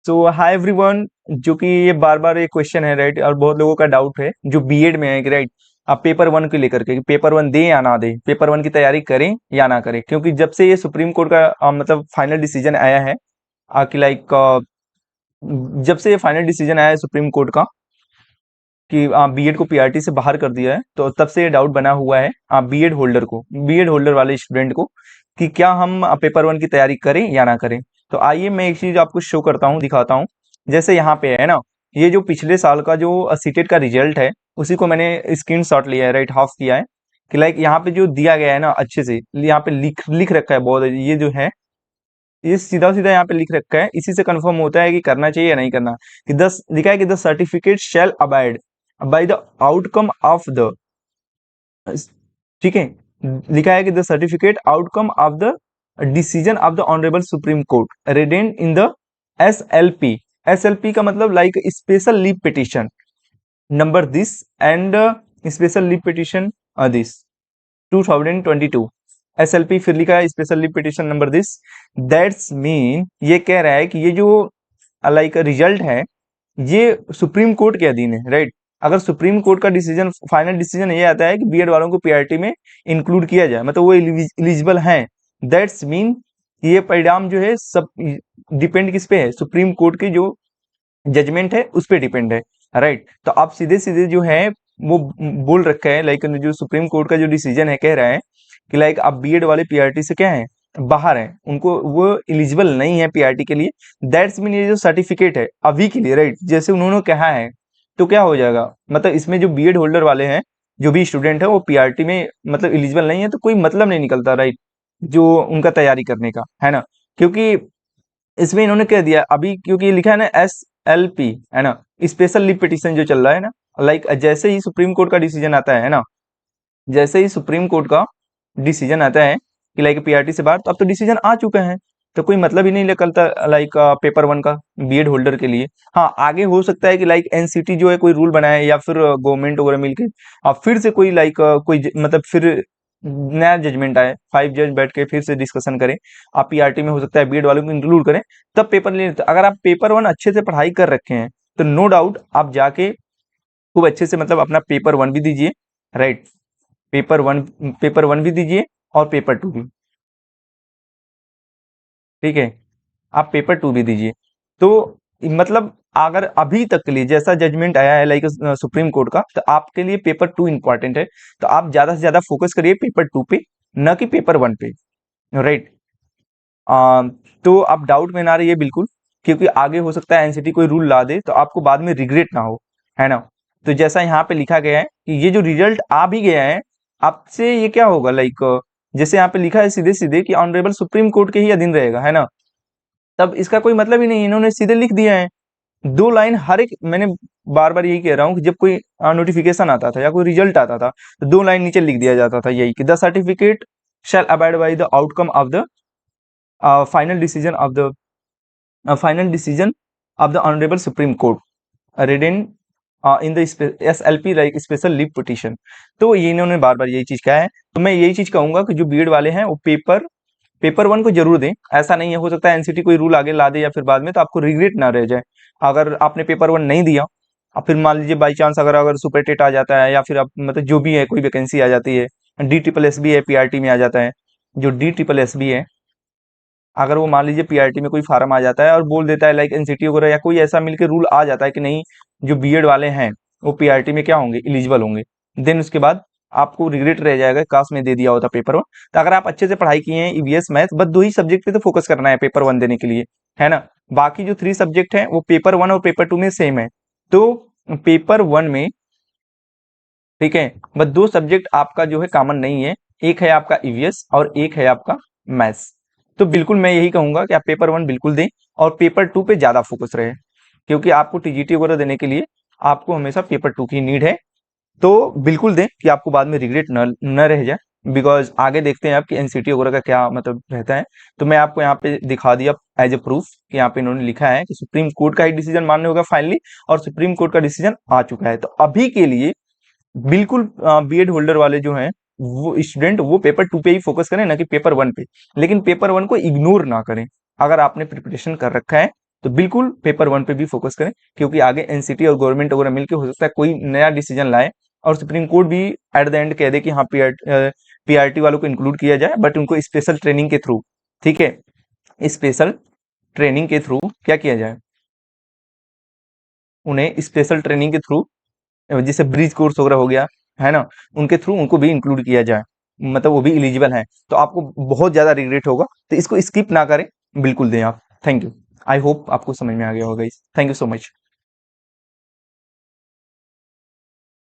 सो hi everyone. जो कि ये बार बार ये क्वेश्चन है राइट, और बहुत लोगों का डाउट है जो बीएड में है कि राइट आप पेपर वन को लेकर के, पेपर वन दें या ना दें, पेपर वन की तैयारी करें या ना करें। क्योंकि जब से ये सुप्रीम कोर्ट का मतलब फाइनल डिसीजन आया है कि लाइक जब से ये फाइनल डिसीजन आया है सुप्रीम कोर्ट का कि बीएड को पीआरटी से बाहर कर दिया है, तो तब से ये डाउट बना हुआ है बीएड होल्डर को, बीएड होल्डर वाले स्टूडेंट को, कि क्या हम पेपर वन की तैयारी करें या ना करें। तो आइए मैं एक चीज आपको शो करता हूँ, दिखाता हूँ। जैसे यहाँ पे है ना, ये जो पिछले साल का जो सीटेट का रिजल्ट है उसी को मैंने स्क्रीनशॉट लिया है, राइट हाफ किया है कि लाइक यहाँ पे जो दिया गया है ना अच्छे से यहाँ पे लिख लिख रखा है बहुत, ये जो है ये सीधा सीधा यहाँ पे लिख रखा है, इसी से कंफर्म होता है कि करना चाहिए या नहीं करना। कि दस लिखा है कि the certificate shall abide by the outcome of the, ठीक है, लिखा है कि the certificate outcome of the decision of the honourable supreme court ridden in the SLP. SLP का मतलब like special leave petition number this and special leave petition this 2022 SLP, फिर लिखा है special leave petition number this. That's mean ये कह रहा है कि ये जो लाइक रिजल्ट है ये सुप्रीम कोर्ट के अधीन है, राइट। अगर सुप्रीम कोर्ट का डिसीजन, फाइनल डिसीजन ये आता है कि बीएड वालों को पीआरटी में इंक्लूड किया जाए, मतलब वो एलिजिबल हैं, दैट्स मीन ये परिणाम जो है सब डिपेंड किस पे है, सुप्रीम कोर्ट की जो जजमेंट है उस पे डिपेंड है, राइट। तो आप सीधे सीधे जो है वो बोल रखा है, लाइक जो सुप्रीम कोर्ट का जो डिसीजन है कह रहा है कि लाइक आप बीएड वाले पीआरटी से क्या है, बाहर है, उनको वो एलिजिबल नहीं है पीआरटी के लिए। दैट्स मीन ये जो सर्टिफिकेट है अभी के लिए, राइट, जैसे उन्होंने कहा है, तो क्या हो जाएगा, मतलब इसमें जो बीएड होल्डर वाले हैं, जो भी स्टूडेंट है वो पीआरटी में मतलब एलिजिबल नहीं है, तो कोई मतलब नहीं निकलता, राइट, जो उनका तैयारी करने का है ना। क्योंकि इसमें इन्होंने कह दिया अभी, क्योंकि लिखा है ना एसएलपी, है ना, स्पेशल लीव पिटीशन जो चल रहा है ना, लाइक जैसे ही सुप्रीम कोर्ट का डिसीजन आता है ना, जैसे ही सुप्रीम कोर्ट का डिसीजन आता है कि लाइक पीआरटी से बाहर, तो अब तो डिसीजन आ चुका है, तो कोई मतलब ही नहीं निकलता लाइक पेपर वन का बीएड होल्डर के लिए। हाँ, आगे हो सकता है कि लाइक एनसीटी जो है कोई रूल बनाए, या फिर गवर्नमेंट वगैरह मिलके अब फिर से कोई लाइक मतलब फिर नया जजमेंट आए, 5 जज बैठ के फिर से डिस्कशन करें, आप पीआरटी में हो सकता है बीएड वालों को इंक्लूड करें, तब पेपर ले लेते। अगर आप पेपर वन अच्छे से पढ़ाई कर रखे हैं तो नो डाउट आप जाके खूब अच्छे से मतलब अपना पेपर वन भी दीजिए, राइट, पेपर वन भी दीजिए और पेपर टू भी, ठीक है, आप पेपर टू भी दीजिए। तो मतलब अगर अभी तक के लिए जैसा जजमेंट आया है लाइक सुप्रीम कोर्ट का, तो आपके लिए पेपर टू इंपॉर्टेंट है, तो आप ज्यादा से ज्यादा फोकस करिए पेपर टू पे, न कि पेपर वन पे, राइट। तो आप डाउट में ना रहिए बिल्कुल, क्योंकि आगे हो सकता है एनसीटी कोई रूल ला दे तो आपको बाद में रिग्रेट ना हो, है ना। तो जैसा यहाँ पे लिखा गया है कि ये जो रिजल्ट आ भी गया है, आपसे ये क्या होगा, लाइक जैसे यहाँ पे लिखा है सीधे सीधे कि ऑनरेबल सुप्रीम कोर्ट के ही अधीन रहेगा, है ना, तब इसका कोई मतलब ही नहीं, इन्होंने सीधे लिख दिया है। दो लाइन हर एक, मैंने बार बार यही कह रहा हूँ कि जब कोई नोटिफिकेशन आता था या कोई रिजल्ट आता था, तो दो लाइन नीचे लिख दिया जाता था यही कि the certificate shall abide by the outcome of the final decision of the honourable supreme court written in the SLP like special leave petition. तो ये इन्होंने बार बार यही चीज कहा है, तो मैं यही चीज कहूंगा कि जो बीएड वाले हैं वो पेपर वन को जरूर दें। ऐसा नहीं है, हो सकता है एनसीटी कोई रूल आगे ला दे या फिर बाद में, तो आपको रिग्रेट ना रह जाए। अगर आपने पेपर वन नहीं दिया, अब फिर मान लीजिए बाई चांस अगर अगर सुपर टेट आ जाता है, या फिर आप मतलब जो भी है कोई वैकेंसी आ जाती है, डी ट्रिपल एस बी है पीआरटी में आ जाता है, जो डी ट्रिपल एस बी है, अगर वो मान लीजिए पीआरटी में कोई फार्म आ जाता है और बोल देता है लाइक एनसीटी वगैरह या कोई ऐसा मिलकर रूल आ जाता है कि नहीं, जो बीएड वाले हैं वो पीआरटी में क्या होंगे, एलिजिबल होंगे, देन उसके बाद आपको रिग्रेट रह जाएगा काश में दे दिया होता पेपर वन। तो अगर आप अच्छे से पढ़ाई किए हैं ईवीएस मैथ, बस दो ही सब्जेक्ट पे तो फोकस करना है पेपर वन देने के लिए, है ना। बाकी जो 3 सब्जेक्ट हैं वो पेपर वन और पेपर टू में सेम है। तो पेपर वन में, ठीक है, बस 2 सब्जेक्ट आपका जो है कॉमन नहीं है, एक है आपका ईवीएस और एक है आपका मैथ्स। तो बिल्कुल मैं यही कहूंगा कि आप पेपर वन बिल्कुल दें और पेपर टू पे ज्यादा फोकस रहे, क्योंकि आपको टीजीटी वगैरह देने के लिए आपको हमेशा पेपर टू की नीड है। तो बिल्कुल दें कि आपको बाद में रिग्रेट न रह जाए, बिकॉज आगे देखते हैं आपकी एनसीटी वगैरह का क्या मतलब रहता है। तो मैं आपको यहाँ पे दिखा दिया एज ए प्रूफ कि यहाँ पे इन्होंने लिखा है कि सुप्रीम कोर्ट का ही डिसीजन मान्य होगा फाइनली, और सुप्रीम कोर्ट का डिसीजन आ चुका है। तो अभी के लिए बिल्कुल बीएड होल्डर वाले जो हैं वो स्टूडेंट वो पेपर टू पे ही फोकस करें, ना कि पेपर वन पे। लेकिन पेपर वन को इग्नोर ना करें, अगर आपने प्रिपरेशन कर रखा है तो बिल्कुल पेपर 1 पे भी फोकस करें, क्योंकि आगे एनसीटी और गवर्नमेंट वगैरह मिलकर हो सकता है कोई नया डिसीजन लाए और सुप्रीम कोर्ट भी एट द एंड कह दे कि हाँ पीआरटी वालों को इंक्लूड किया जाए, बट उनको स्पेशल ट्रेनिंग के थ्रू, ठीक है, स्पेशल ट्रेनिंग के थ्रू क्या किया जाए, उन्हें स्पेशल ट्रेनिंग के थ्रू, जैसे ब्रिज कोर्स वगैरह हो गया, है ना, उनके थ्रू उनको भी इंक्लूड किया जाए, मतलब वो भी एलिजिबल है। तो आपको बहुत ज़्यादा रिग्रेट होगा, तो इसको स्किप ना करें, बिल्कुल दें आप। Thank you. आई होप आपको समझ में आ गया होगा इस। Thank you so much.